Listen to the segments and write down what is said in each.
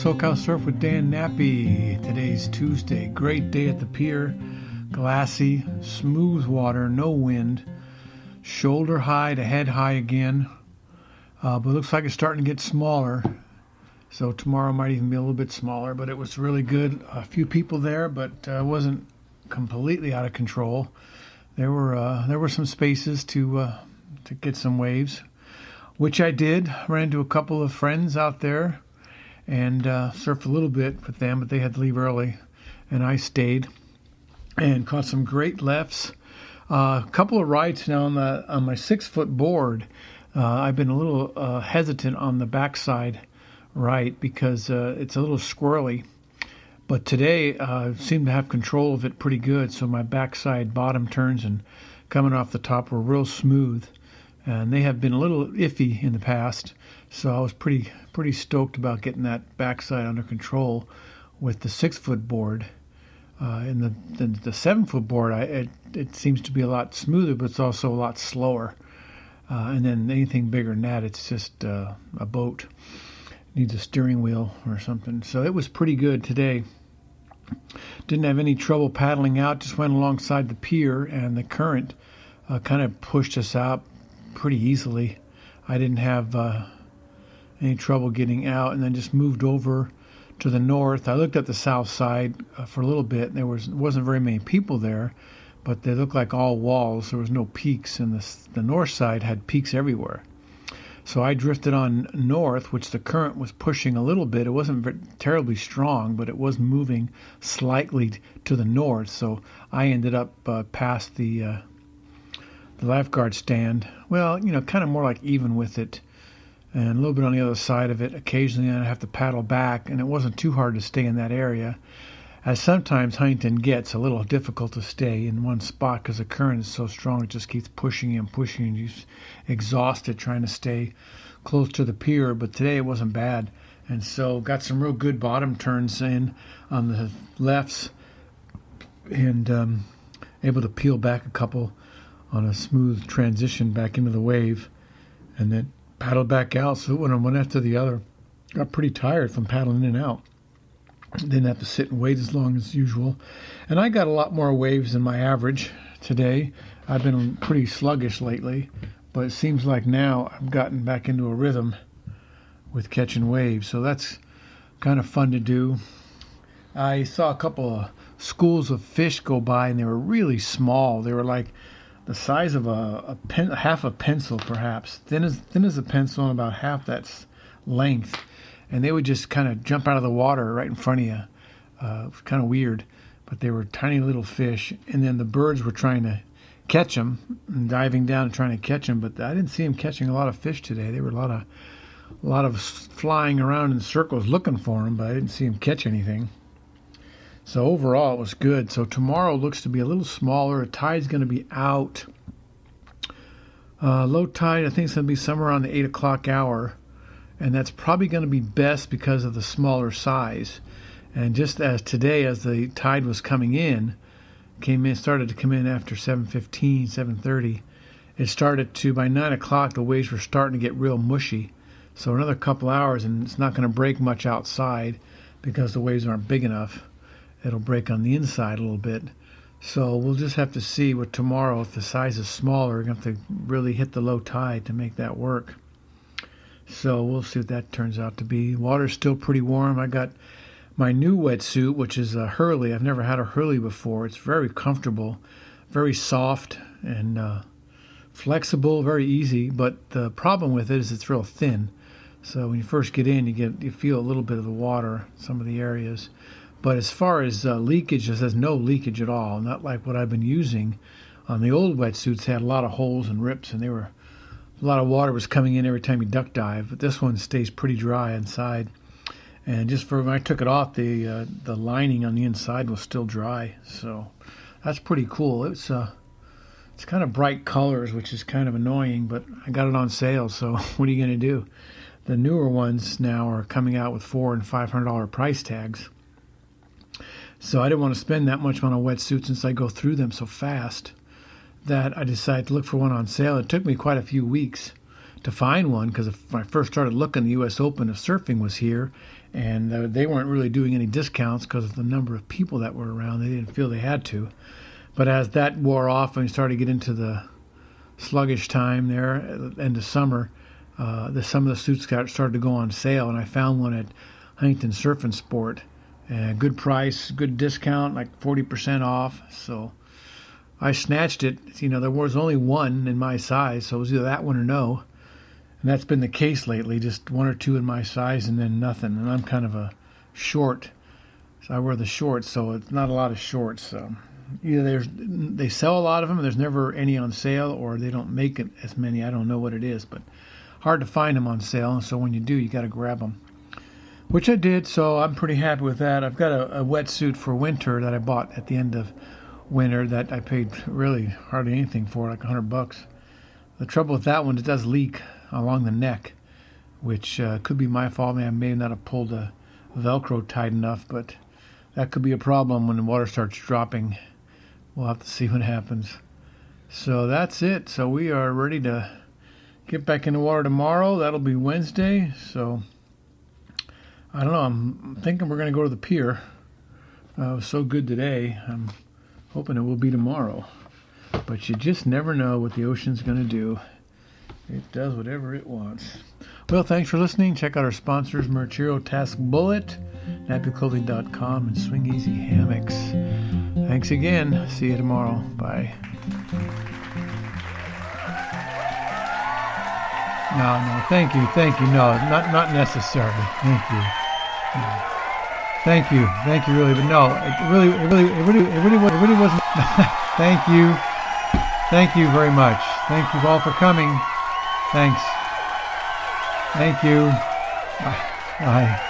SoCal Surf with Dan Nappy. Today's Tuesday. Great day at the pier. Glassy, smooth water, no wind. Shoulder high to head high again. But it looks like it's starting to get smaller. So tomorrow might even be a little bit smaller. But it was really good. A few people there, but it wasn't completely out of control. There were some spaces to get some waves, which I did. Ran into a couple of friends out there and surfed a little bit with them, but they had to leave early, and I stayed and caught some great lefts. A couple of rights now on my 6-foot board. I've been a little hesitant on the backside right because it's a little squirrely, but today I seemed to have control of it pretty good. So my backside bottom turns and coming off the top were real smooth, and they have been a little iffy in the past. So I was pretty stoked about getting that backside under control with the 6-foot board. And the 7-foot board, it seems to be a lot smoother, but it's also a lot slower. And then anything bigger than that, it's just a boat. Needs a steering wheel or something. So it was pretty good today. Didn't have any trouble paddling out. Just went alongside the pier, and the current kind of pushed us out pretty easily. I didn't have any trouble getting out, and then just moved over to the north. I looked at the south side for a little bit, and there wasn't very many people there, but they looked like all walls. There was no peaks, and the north side had peaks everywhere. So I drifted on north, which the current was pushing a little bit. It wasn't terribly strong, but it was moving slightly to the north. So I ended up past the lifeguard stand. Well, kind of more like even with it, and a little bit on the other side of it. Occasionally I'd have to paddle back, and it wasn't too hard to stay in that area, as sometimes Huntington gets a little difficult to stay in one spot because the current is so strong. It just keeps pushing and you're exhausted trying to stay close to the pier. But today it wasn't bad, and so got some real good bottom turns in on the lefts, and able to peel back a couple on a smooth transition back into the wave, and then paddled back out. So one after the other. Got pretty tired from paddling in and out. Didn't have to sit and wait as long as usual. And I got a lot more waves than my average today. I've been pretty sluggish lately, but it seems like now I've gotten back into a rhythm with catching waves. So that's kind of fun to do. I saw a couple of schools of fish go by, and they were really small. They were like the size of half a pencil, perhaps, thin as a pencil, and about half that length. And they would just kind of jump out of the water right in front of you. It was kind of weird, but they were tiny little fish. And then the birds were trying to catch them, and diving down and trying to catch them. But I didn't see them catching a lot of fish today. There were a lot of flying around in circles looking for them, but I didn't see them catch anything. So overall, it was good. So tomorrow looks to be a little smaller. The tide's going to be out. Low tide, I think it's going to be somewhere around the 8 o'clock hour. And that's probably going to be best because of the smaller size. And just as today, as the tide was started to come in after 7:15, 7:30. It started to, by 9 o'clock, the waves were starting to get real mushy. So another couple hours, and it's not going to break much outside because the waves aren't big enough. It'll break on the inside a little bit. So we'll just have to see what tomorrow, if the size is smaller, we're going to have to really hit the low tide to make that work. So we'll see what that turns out to be. Water's still pretty warm. I got my new wetsuit, which is a Hurley. I've never had a Hurley before. It's very comfortable, very soft, and flexible, very easy. But the problem with it is it's real thin. So when you first get in, you feel a little bit of the water in some of the areas. But as far as leakage, it says no leakage at all. Not like what I've been using on the old wetsuits. Had a lot of holes and rips, and a lot of water was coming in every time you duck dive. But this one stays pretty dry inside. And just when I took it off, the lining on the inside was still dry. So that's pretty cool. It's kind of bright colors, which is kind of annoying, but I got it on sale. So what are you going to do? The newer ones now are coming out with $400 and $500 price tags. So I didn't want to spend that much on a wetsuit since I go through them so fast that I decided to look for one on sale. It took me quite a few weeks to find one, because when I first started looking, the U.S. Open of surfing was here, and they weren't really doing any discounts because of the number of people that were around. They didn't feel they had to. But as that wore off and we started to get into the sluggish time there, end of summer, some of the suits started to go on sale, and I found one at Huntington Surf and Sport. Good price, good discount, like 40% off. So I snatched it. There was only one in my size, so it was either that one or no. And that's been the case lately, just one or two in my size and then nothing. And I'm kind of a short, so I wear the shorts, so it's not a lot of shorts. So either they sell a lot of them, and there's never any on sale, or they don't make it as many. I don't know what it is, but hard to find them on sale. And so when you do, you got to grab them, which I did. So I'm pretty happy with that. I've got a wetsuit for winter that I bought at the end of winter that I paid really hardly anything for, like $100. The trouble with that one, it does leak along the neck, which could be my fault. I may not have pulled the Velcro tight enough, but that could be a problem when the water starts dropping. We'll have to see what happens. So that's it. So we are ready to get back in the water tomorrow. That'll be Wednesday. So I don't know. I'm thinking we're going to go to the pier. It was so good today. I'm hoping it will be tomorrow. But you just never know what the ocean's going to do. It does whatever it wants. Well, thanks for listening. Check out our sponsors, Mercuro Task Bullet, nappyclothing.com, and Swing Easy Hammocks. Thanks again. See you tomorrow. Bye. No, thank you. No, not necessarily. Thank you. No. Thank you, really, but no, it really wasn't. Thank you very much. Thank you all for coming. Thanks. Thank you. Bye.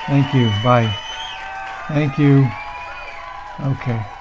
Thank you. Bye. Thank you. Okay.